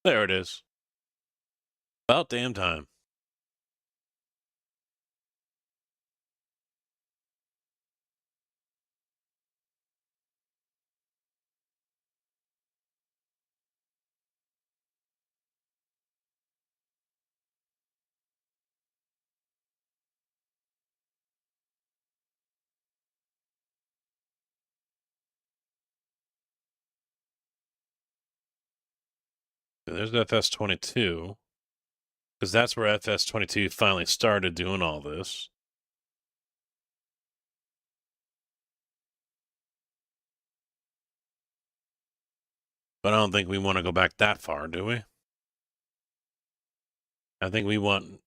There it is. About damn time. There's FS22, because that's where FS22 finally started doing all this. But I don't think we want to go back that far, do we? I think we want.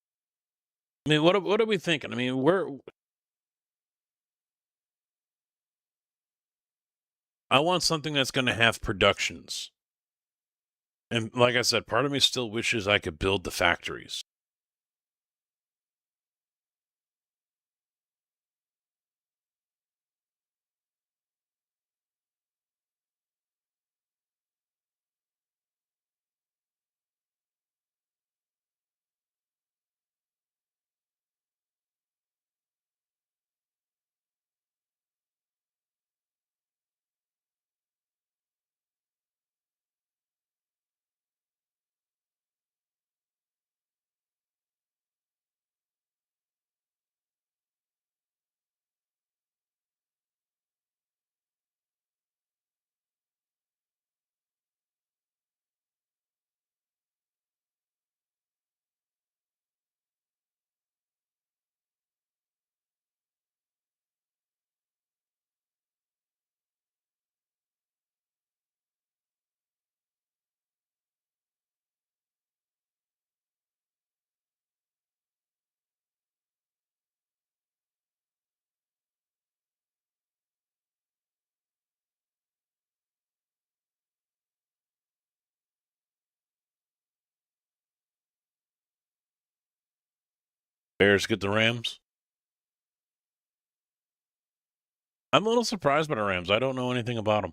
I mean, what are we thinking? I mean, I want something that's going to have productions. And like I said, part of me still wishes I could build the factories. Bears get the Rams. I'm a little surprised by the Rams. I don't know anything about them.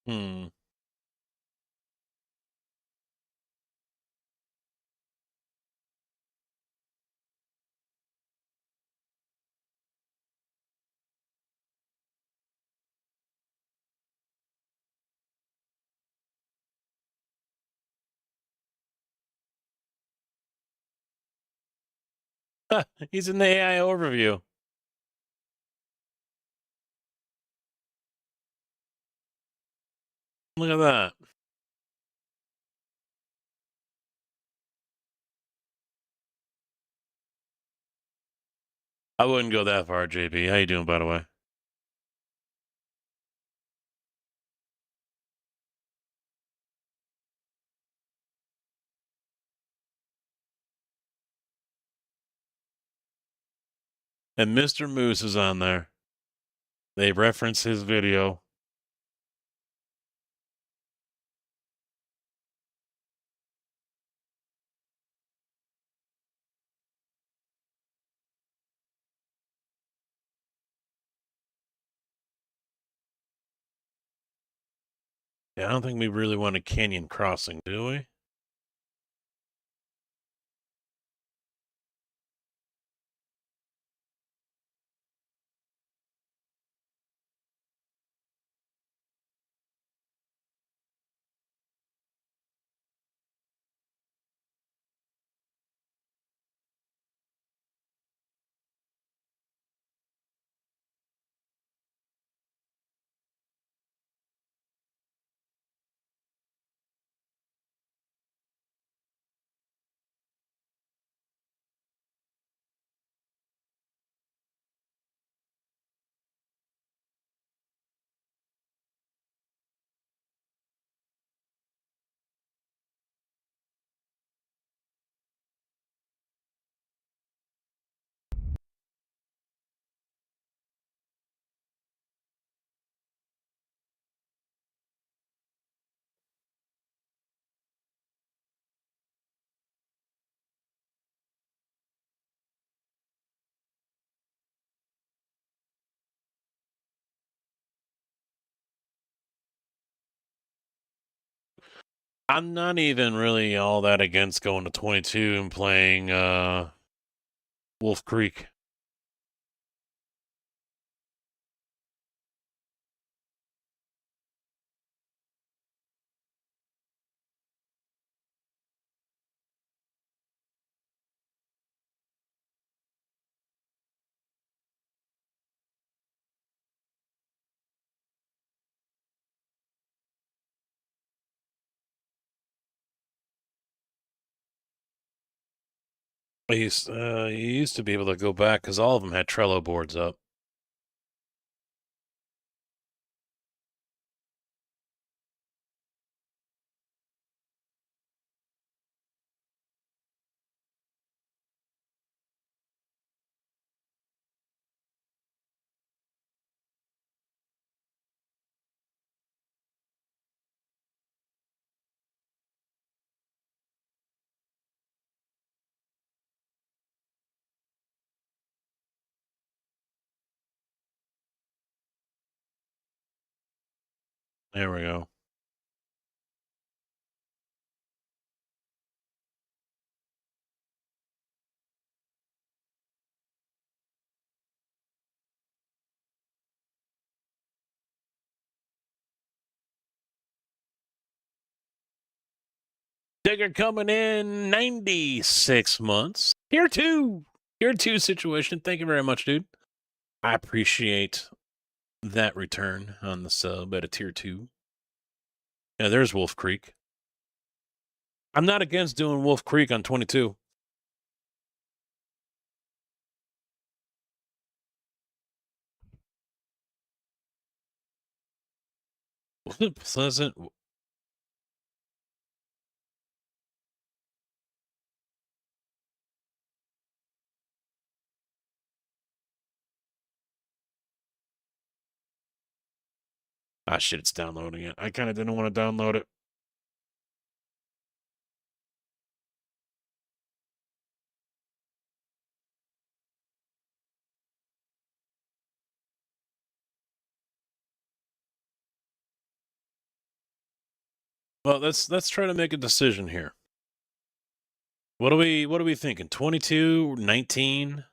Hmm. He's in the AI overview. Look at that. I wouldn't go that far, JP. How you doing, by the way? And Mr. Moose is on there. They reference his video. Yeah, I don't think we really want a canyon crossing, do we? I'm not even really all that against going to 22 and playing Wolf Creek. You used to be able to go back because all of them had Trello boards up. There we go. Digger coming in 96 months. Tier 2. Tier 2 situation. Thank you very much, dude. I appreciate that return on the sub at a tier 2. Yeah, there's Wolf Creek. I'm not against doing Wolf Creek on 22. Wasn't Pleasant? Ah, shit, it's downloading it. I kind of didn't want to download it. Well, let's try to make a decision here. What are we thinking? 22, 19?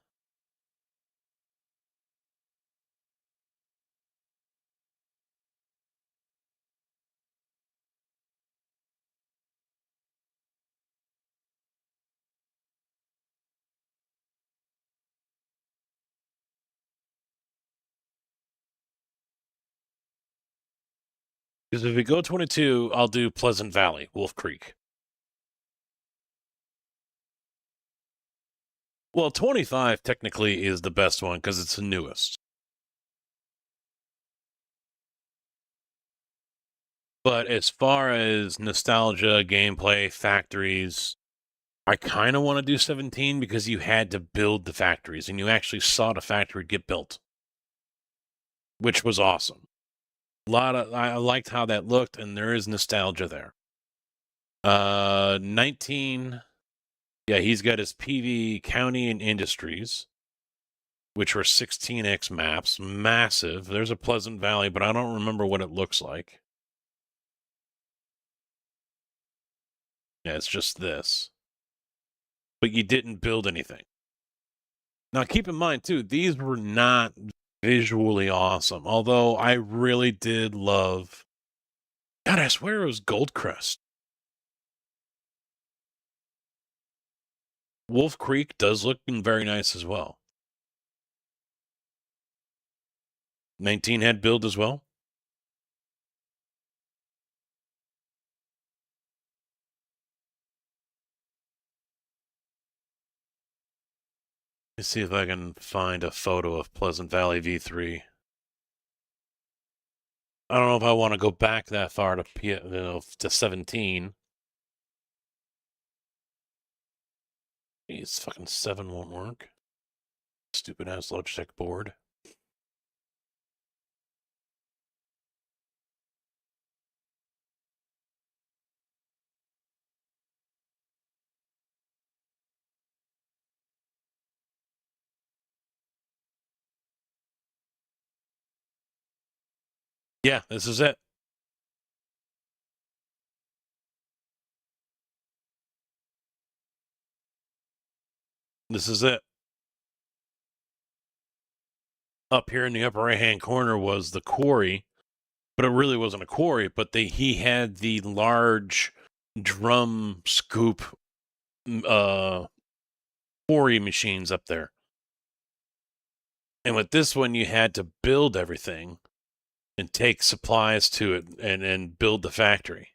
Because if we go 22, I'll do Pleasant Valley, Wolf Creek. Well, 25 technically is the best one because it's the newest. But as far as nostalgia, gameplay, factories, I kind of want to do 17 because you had to build the factories and you actually saw the factory get built, which was awesome. I liked how that looked, and there is nostalgia there. 19, yeah, he's got his PV County and Industries, which were 16x maps, massive. There's a Pleasant Valley, but I don't remember what it looks like. Yeah, it's just this. But you didn't build anything. Now, keep in mind, too, these were not visually awesome, although I really did love. God, I swear it was Goldcrest. Wolf Creek does look very nice as well. 19 had build as well. Let's see if I can find a photo of Pleasant Valley V3. I don't know if I want to go back that far to 17. Jeez, fucking 7 won't work. Stupid ass Logitech board. Yeah, this is it. This is it. Up here in the upper right-hand corner was the quarry, but it really wasn't a quarry, but he had the large drum scoop quarry machines up there. And with this one, you had to build everything and take supplies to it and build the factory.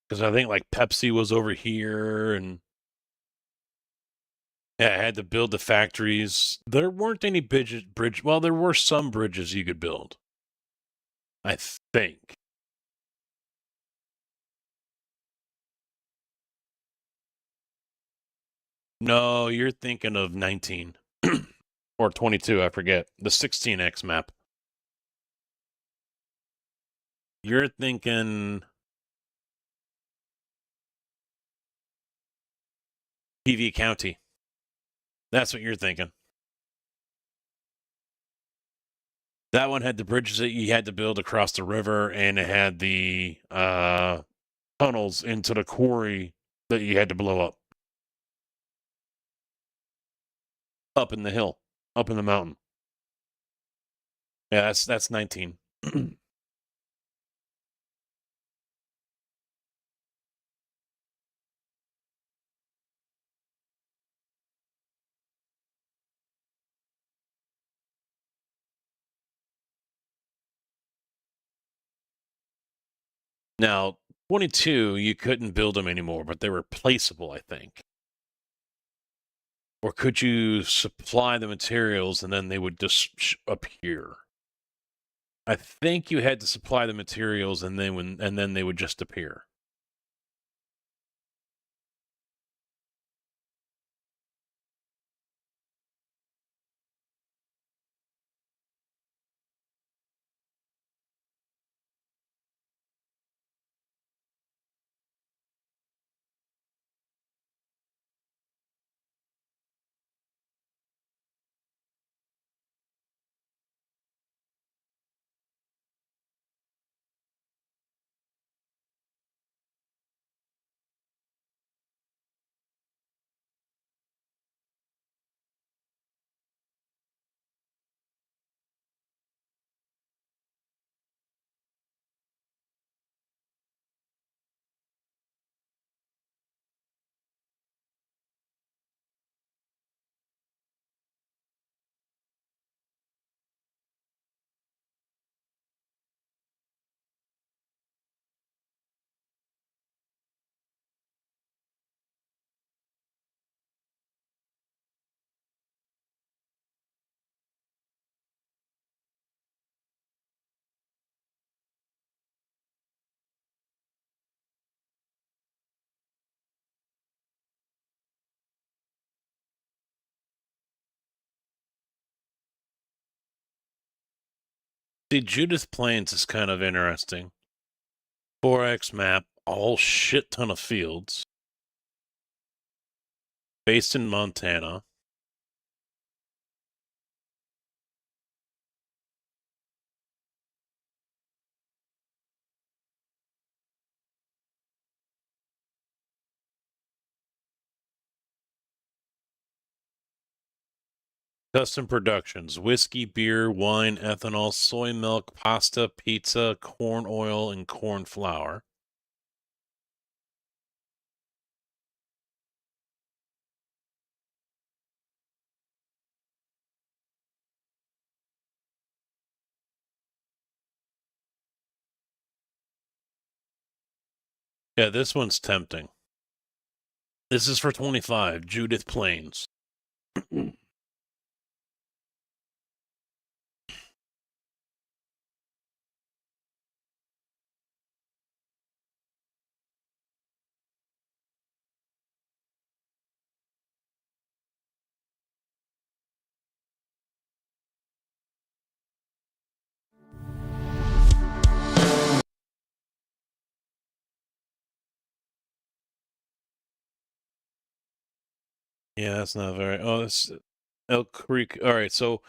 Because I think like Pepsi was over here, and yeah, I had to build the factories. There weren't any bridge. Well, there were some bridges you could build, I think. No, you're thinking of 19 or 22. I forget the 16x map. You're thinking PV County. That's what you're thinking. That one had the bridges that you had to build across the river, and it had the tunnels into the quarry that you had to blow up in the hill, up in the mountain. Yeah, that's 19. Now, 22, you couldn't build them anymore, but they were placeable, I think. Or could you supply the materials and then they would just appear? I think you had to supply the materials and then they would just appear. See, Judith Plains is kind of interesting. 4X map, a whole shit ton of fields. Based in Montana. Custom productions: whiskey, beer, wine, ethanol, soy milk, pasta, pizza, corn oil, and corn flour. Yeah, this one's tempting. This is for 25, Judith Plains. Yeah, that's not very. Oh, it's Elk Creek. All right, so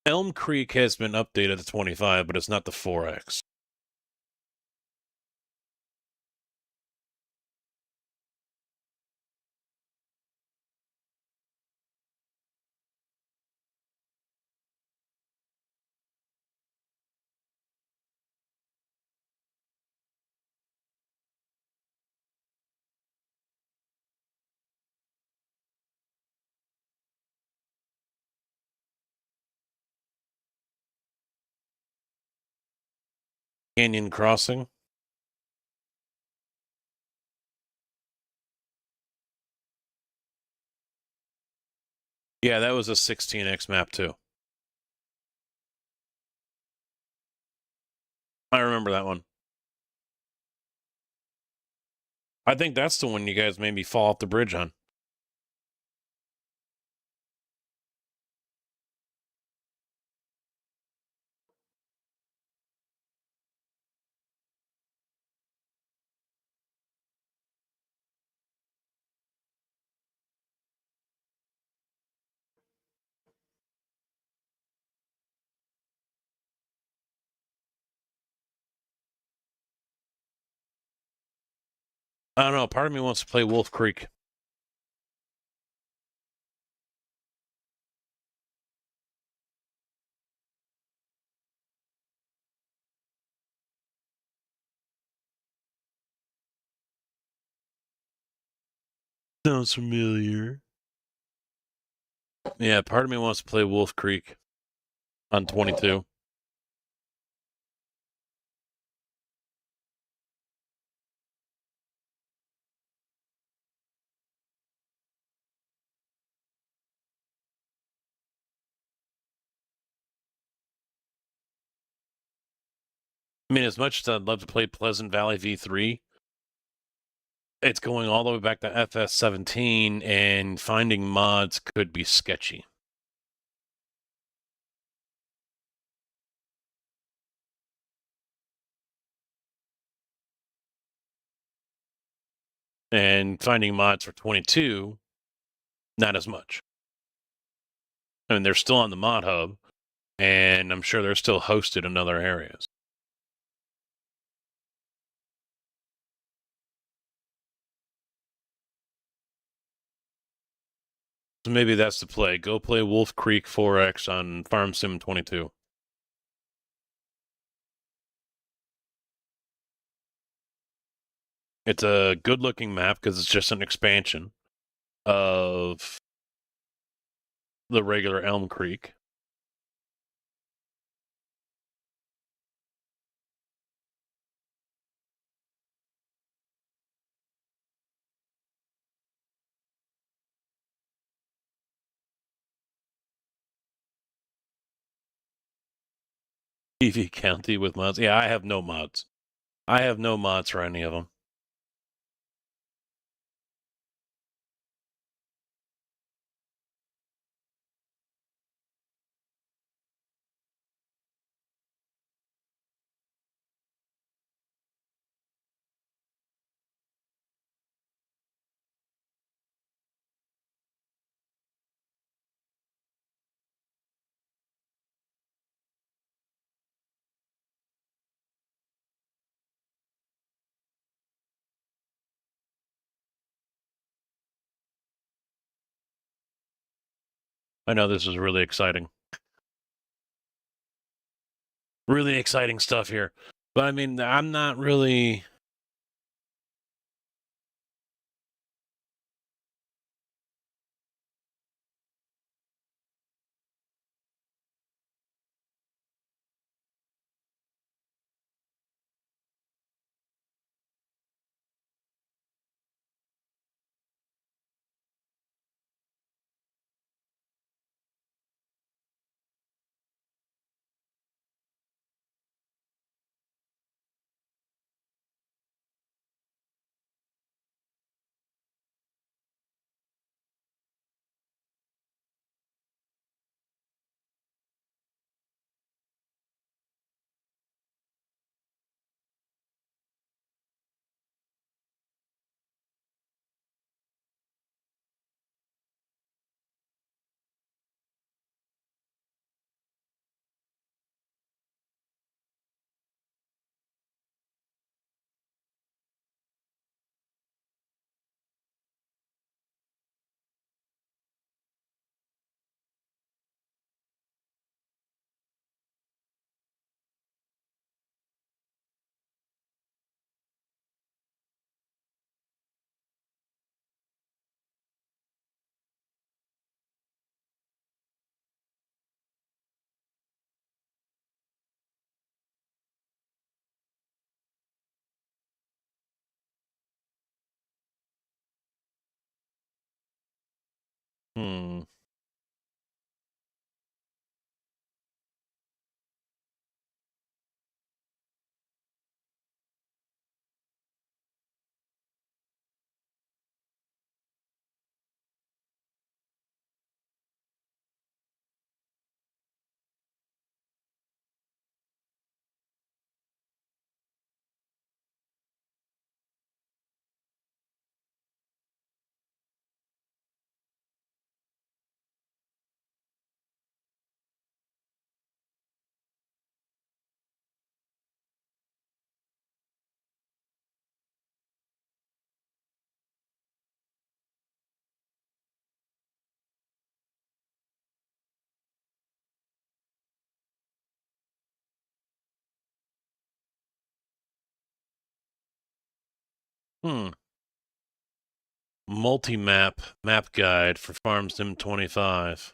Elm Creek has been updated to 25, but it's not the 4X. Canyon Crossing. Yeah, that was a 16x map too. I remember that one. I think that's the one you guys made me fall off the bridge on. I don't know. Part of me wants to play Wolf Creek. Sounds familiar. Yeah, part of me wants to play Wolf Creek on 22. I mean, as much as I'd love to play Pleasant Valley V3, it's going all the way back to FS17, and finding mods could be sketchy. And finding mods for 22, not as much. I mean, they're still on the mod hub, and I'm sure they're still hosted in other areas. So maybe that's the play. Go play Wolf Creek 4X on Farm Sim 22. It's a good looking map because it's just an expansion of the regular Elm Creek. PV County with mods. Yeah, I have no mods. I have no mods for any of them. I know this is really exciting. Really exciting stuff here. But I mean, I'm not really. Hmm. Hmm. Multi-map map guide for Farm Sim 25.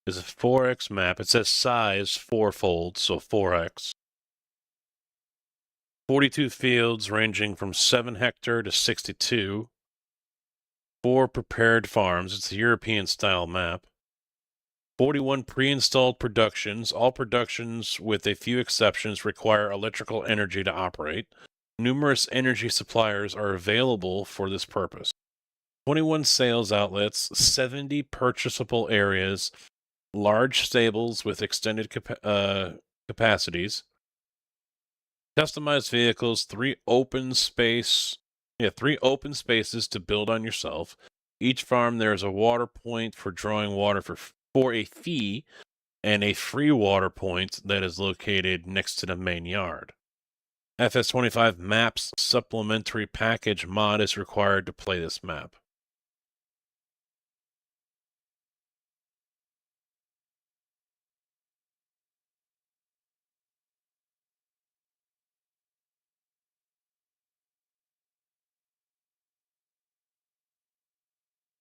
Is a 4x map. It says size fourfold, so 4x. 42 fields ranging from 7 hectare to 62. 4 prepared farms. It's a European style map. 41 pre-installed productions. All productions, with a few exceptions, require electrical energy to operate. Numerous energy suppliers are available for this purpose. 21 sales outlets, 70 purchasable areas, large stables with extended capacities, customized vehicles, 3 open spaces to build on yourself. Each farm there is a water point for drawing water for a fee, and a free water point that is located next to the main yard. FS25 Maps supplementary package mod is required to play this map.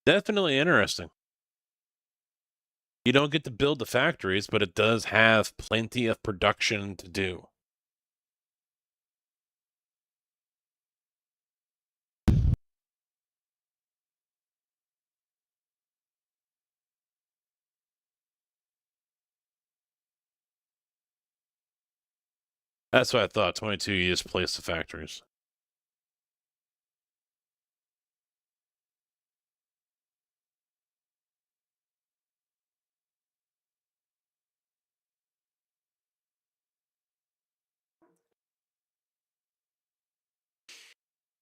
Definitely interesting. You don't get to build the factories, but it does have plenty of production to do. That's what I thought. 22 you just place the factories.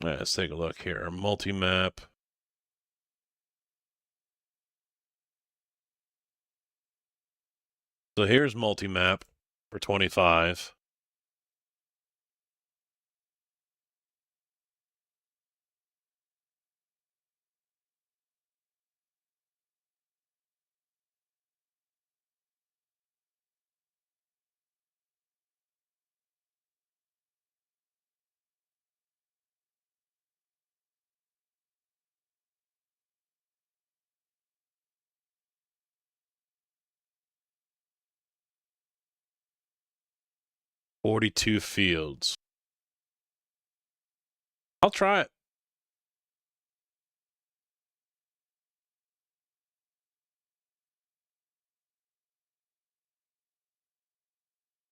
All right, let's take a look here. Multi-map. So here's multi-map for 25. .42 fields. I'll try it.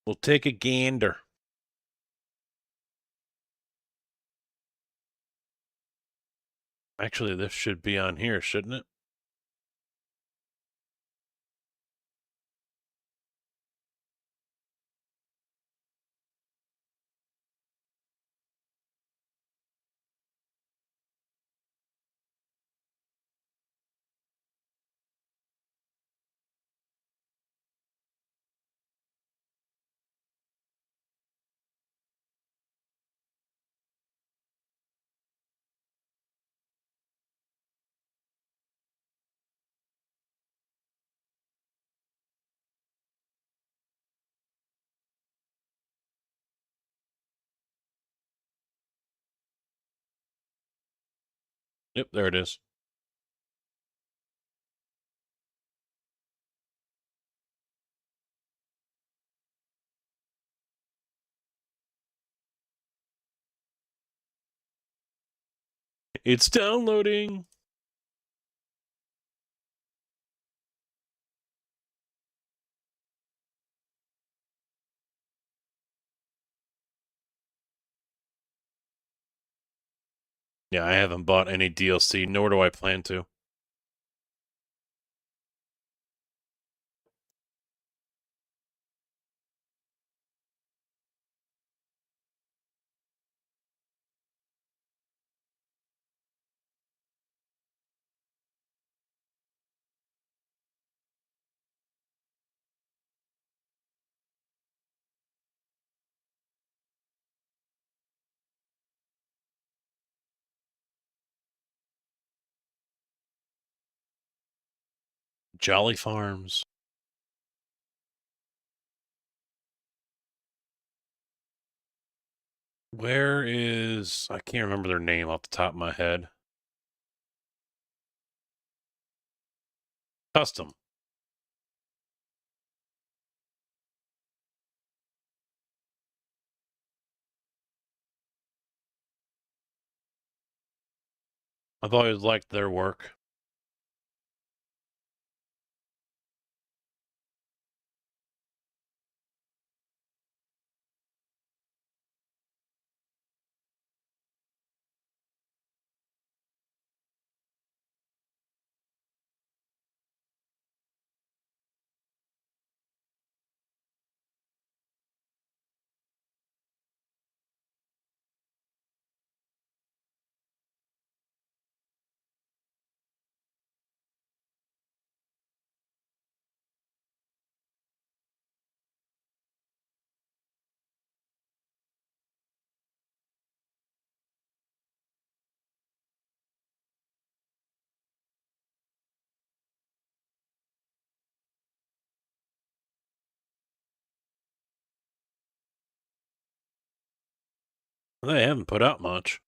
We'll take a gander. Actually, this should be on here, shouldn't it? Yep, there it is. It's downloading. Yeah, I haven't bought any DLC, nor do I plan to. Jolly Farms. Where is... I can't remember their name off the top of my head. Custom. I've always liked their work. They haven't put out much.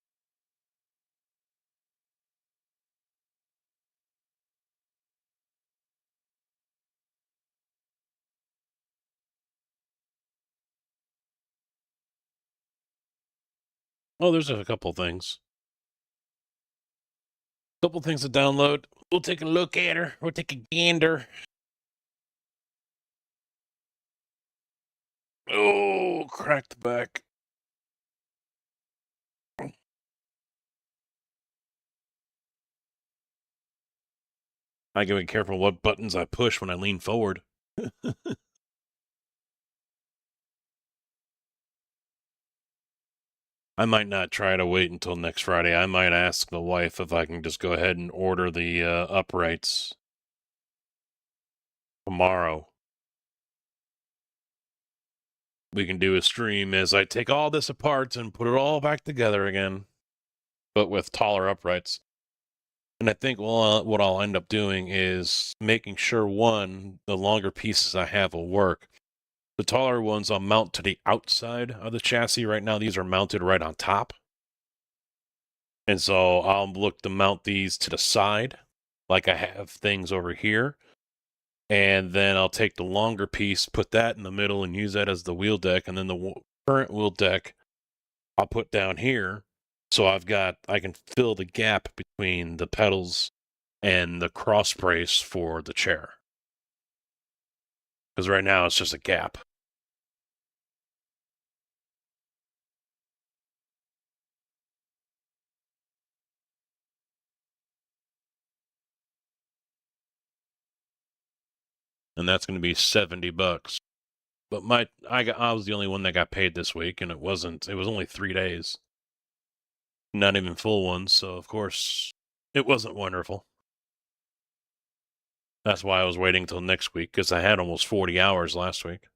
Oh, there's a couple things. Couple things to download. We'll take a look at her. We'll take a gander. Oh, cracked back. I gotta be careful what buttons I push when I lean forward. I might not try to wait until next Friday. I might ask the wife if I can just go ahead and order the uprights tomorrow. We can do a stream as I take all this apart and put it all back together again, but with taller uprights. And I think what I'll end up doing is making sure, one, the longer pieces I have will work. The taller ones I'll mount to the outside of the chassis. Right now, these are mounted right on top. And so I'll look to mount these to the side, like I have things over here. And then I'll take the longer piece, put that in the middle, and use that as the wheel deck. And then the current wheel deck I'll put down here. So I can fill the gap between the pedals and the cross brace for the chair. Because right now it's just a gap. And that's going to be $70. But I was the only one that got paid this week, and it was only 3 days. Not even full ones, so of course it wasn't wonderful. That's why I was waiting till next week, because I had almost 40 hours last week.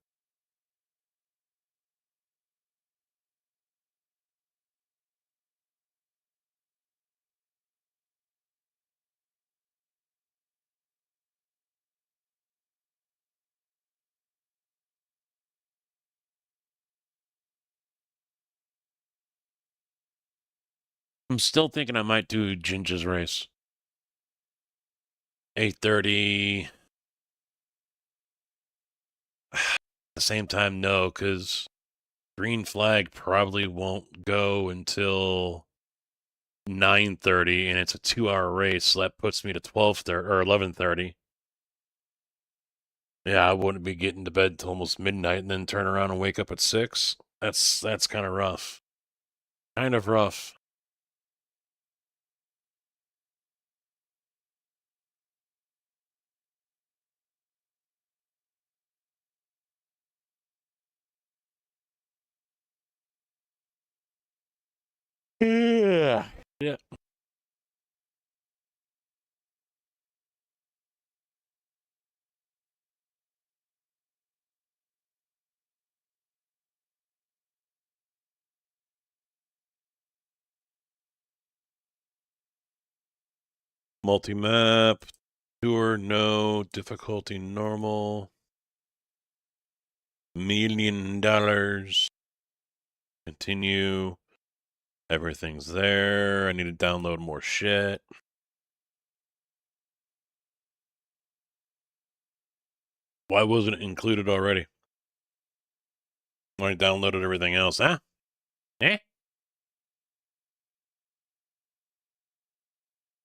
I'm still thinking I might do Ginger's race. 8:30. At the same time, no, because green flag probably won't go until 9:30, and it's a 2-hour race, so that puts me to 12:30 or 11:30. Yeah, I wouldn't be getting to bed till almost midnight, and then turn around and wake up at 6. That's kind of rough. Kind of rough. Yeah. Yeah. Multi-map. Tour, no. Difficulty, normal. $1,000,000. Continue. Everything's there. I need to download more shit. Why wasn't it included already? I downloaded everything else, huh? Eh?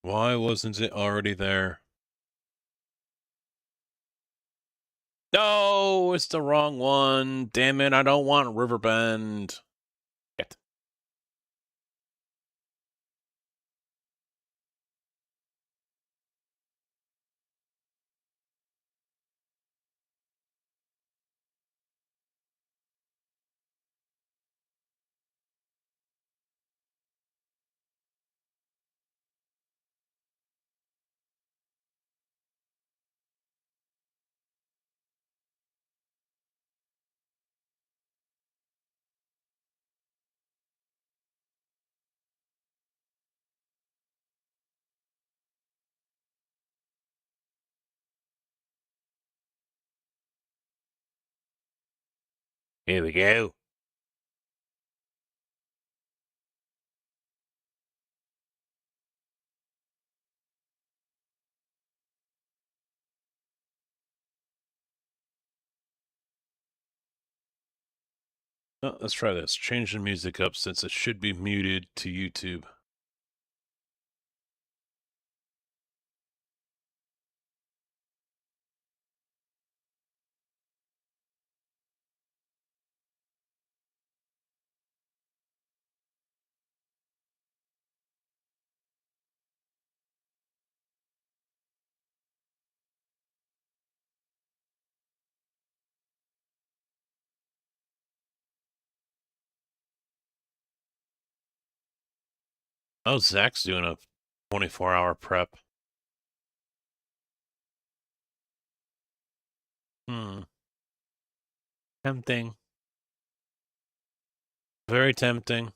Why wasn't it already there? No, it's the wrong one. Damn it, I don't want Riverbend. Shit. Here we go. Oh, let's try this. Change the music up since it should be muted to YouTube. Oh, Zach's doing a 24-hour prep. Tempting. Very tempting.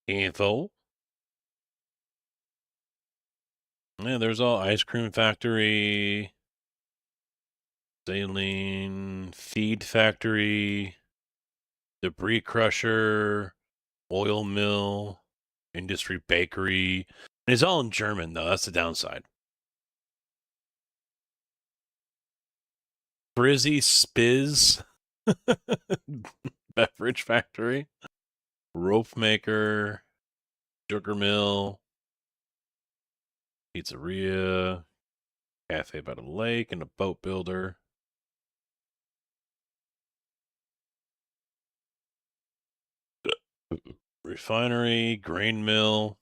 Info. Yeah, there's all Ice Cream Factory, Saline, Feed Factory, Debris Crusher, Oil Mill, Industry Bakery. And it's all in German, though. That's the downside. Frizzy Spiz, Beverage Factory, Rope Maker, Sugar Mill, Pizzeria, Cafe by the Lake, and a boat builder. Refinery, grain mill.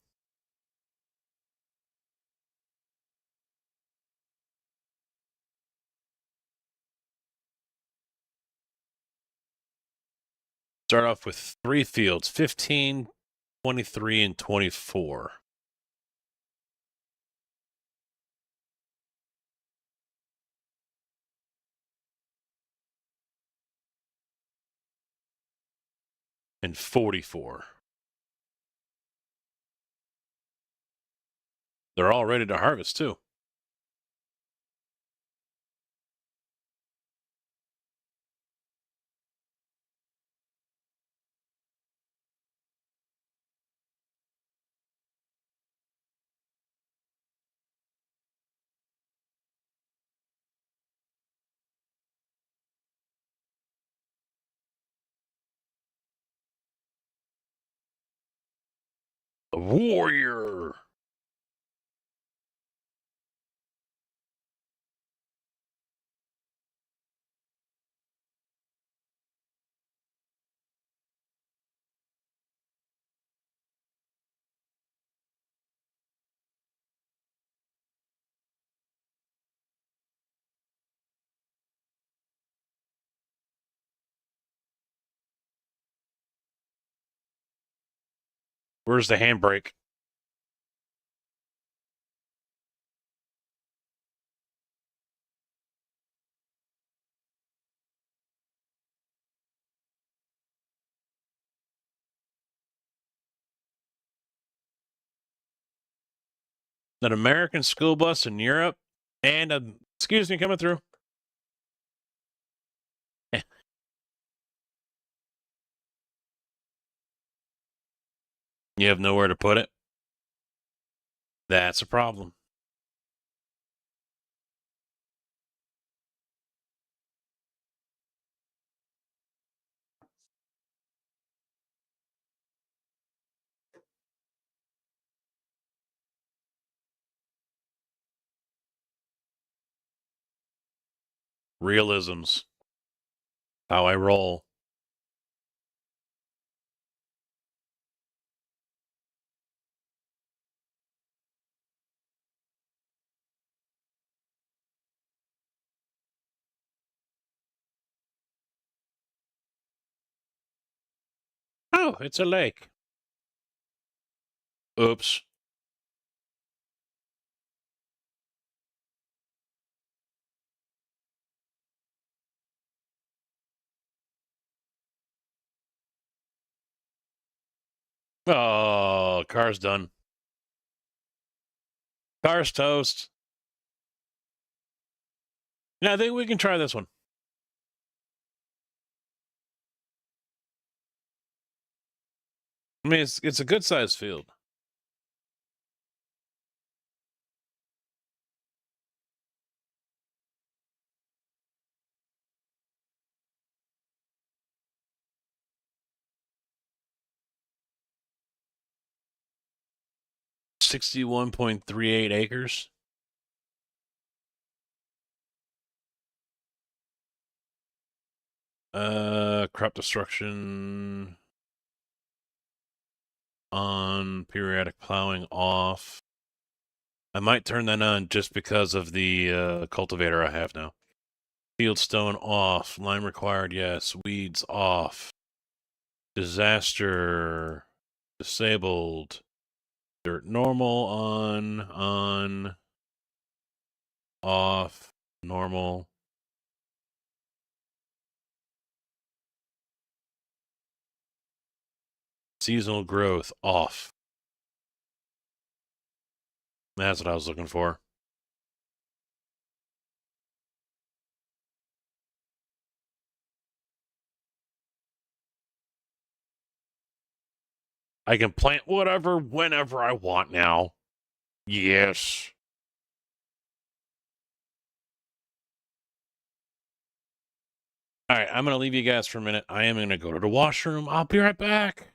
Start off with 3 fields, 15, 23, and 24. and 44. They're all ready to harvest, too. A warrior. Where's the handbrake? An American school bus in Europe and a, excuse me, coming through. You have nowhere to put it? That's a problem. Realisms. How I roll. Oh, it's a lake. Oops. Oh, car's done. Car's toast. Yeah, I think we can try this one. I mean, it's a good sized field. $61.38 acres. Crop destruction on, periodic plowing off. I might turn that on just because of the cultivator I have now. Fieldstone off. Lime required, yes. Weeds off. Disaster disabled. Dirt normal on, off, normal. Seasonal growth off. That's what I was looking for. I can plant whatever, whenever I want now. Yes. All right, I'm going to leave you guys for a minute. I am going to go to the washroom. I'll be right back.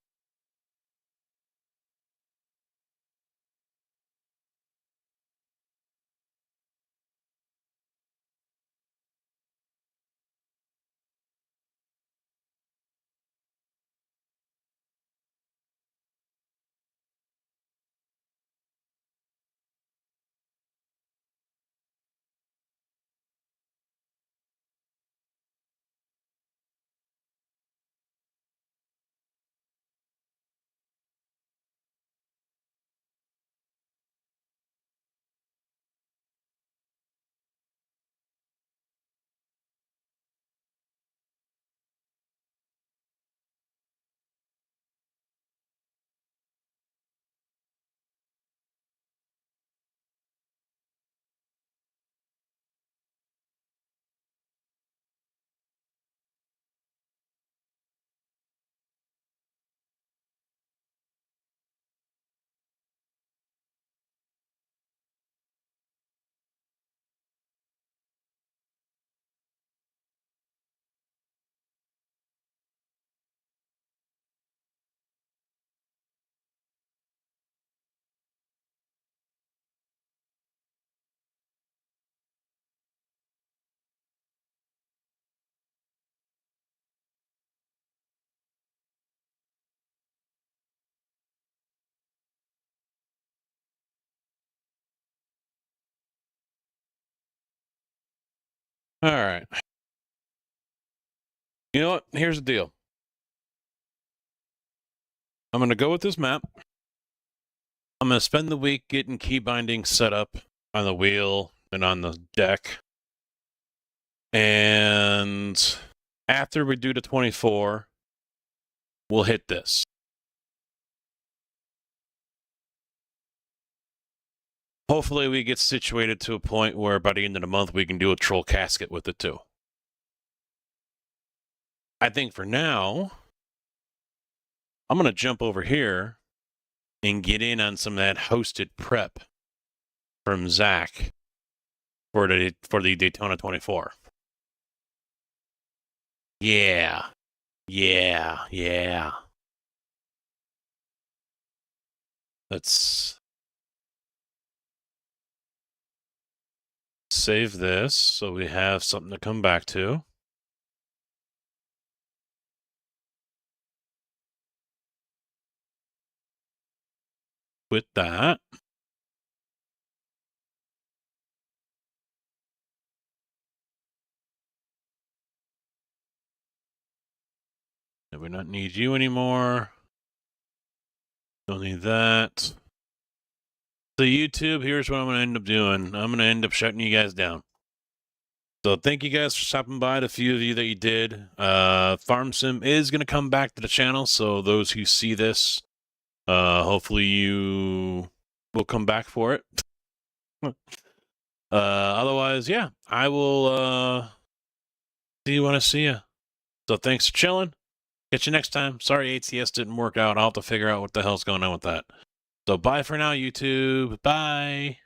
All right. You know what? Here's the deal. I'm going to go with this map. I'm going to spend the week getting key binding set up on the wheel and on the deck. And after we do the 24, we'll hit this. Hopefully we get situated to a point where by the end of the month we can do a troll casket with it too. I think for now, I'm going to jump over here and get in on some of that hosted prep from Zach for the Daytona 24. Yeah. Let's save this so we have something to come back to. With that. We not need you anymore. Don't need that. So YouTube, here's what I'm going to end up doing. I'm going to end up shutting you guys down. So thank you guys for stopping by, the few of you that you did. Farm Sim is going to come back to the channel, so those who see this, hopefully you will come back for it. Otherwise, yeah, I will see you when I see you. So thanks for chilling. Catch you next time. Sorry ATS didn't work out. I'll have to figure out what the hell's going on with that. So bye for now, YouTube. Bye.